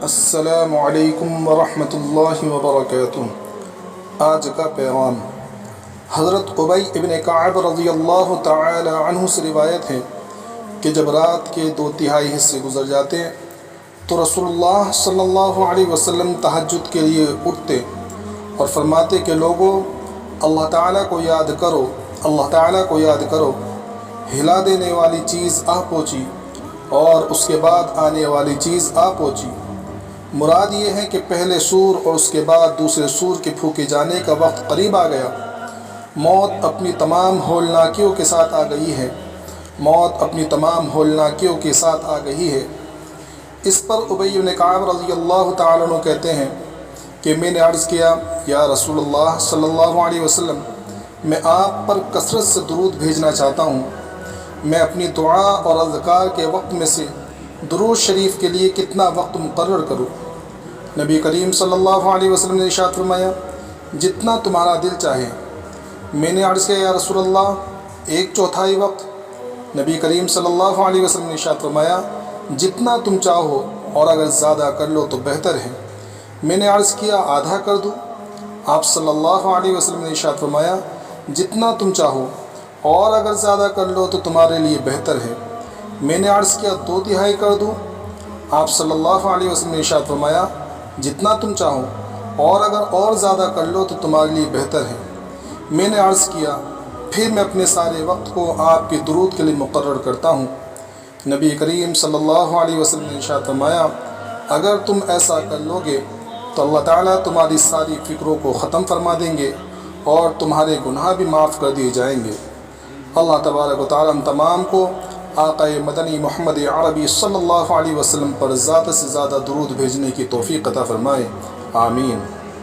السلام علیکم ورحمۃ اللہ وبرکاتہ۔ آج کا پیغام حضرت ابی ابن کعب رضی اللہ تعالی عنہ سے روایت ہے کہ جب رات کے 2/3 حصے گزر جاتے تو رسول اللہ صلی اللہ علیہ وسلم تہجد کے لیے اٹھتے اور فرماتے کہ لوگوں، اللہ تعالیٰ کو یاد کرو، اللہ تعالیٰ کو یاد کرو۔ ہلا دینے والی چیز آ پہنچی اور اس کے بعد آنے والی چیز آ پہنچی۔ مراد یہ ہے کہ پہلے سور اور اس کے بعد دوسرے سور کے پھونکے جانے کا وقت قریب آ گیا۔ موت اپنی تمام ہولناکیوں کے ساتھ آ گئی ہے، موت اپنی تمام ہولناکیوں کے ساتھ آ گئی ہے۔ اس پر ابی بن کعب رضی اللہ تعالیٰ عنہ کہتے ہیں کہ میں نے عرض کیا، یا رسول اللہ صلی اللہ علیہ وسلم، میں آپ پر کثرت سے درود بھیجنا چاہتا ہوں۔ میں اپنی دعا اور اذکار کے وقت میں سے درود شریف کے لیے کتنا وقت مقرر کروں؟ نبی کریم صلی اللہ علیہ وسلم نے ارشاد فرمایا، جتنا تمہارا دل چاہے۔ میں نے عرض کیا، یا رسول اللہ، 1/4 وقت؟ نبی کریم صلی اللہ علیہ وسلم نے ارشاد فرمایا، جتنا تم چاہو، اور اگر زیادہ کر لو تو بہتر ہے۔ میں نے عرض کیا، آدھا کر دوں؟ آپ صلی اللہ علیہ وسلم نے ارشاد فرمایا، جتنا تم چاہو، اور اگر زیادہ کر لو تو تمہارے لیے بہتر ہے۔ میں نے عرض کیا، 2/3 کر دوں؟ آپ صلی اللہ علیہ وسلم نے ارشاد فرمایا، جتنا تم چاہو، اور اگر اور زیادہ کر لو تو تمہارے لیے بہتر ہے۔ میں نے عرض کیا، پھر میں اپنے سارے وقت کو آپ کے درود کے لیے مقرر کرتا ہوں۔ نبی کریم صلی اللہ علیہ وسلم نے ارشاد فرمایا، اگر تم ایسا کر لو گے تو اللہ تعالیٰ تمہاری ساری فکروں کو ختم فرما دیں گے اور تمہارے گناہ بھی معاف کر دیے جائیں گے۔ اللہ تبارک و تعالیٰ ہم تمام کو آقا مدنی محمد عربی صلی اللہ علیہ وسلم پر زیادہ سے زیادہ درود بھیجنے کی توفیق عطا فرمائے، آمین۔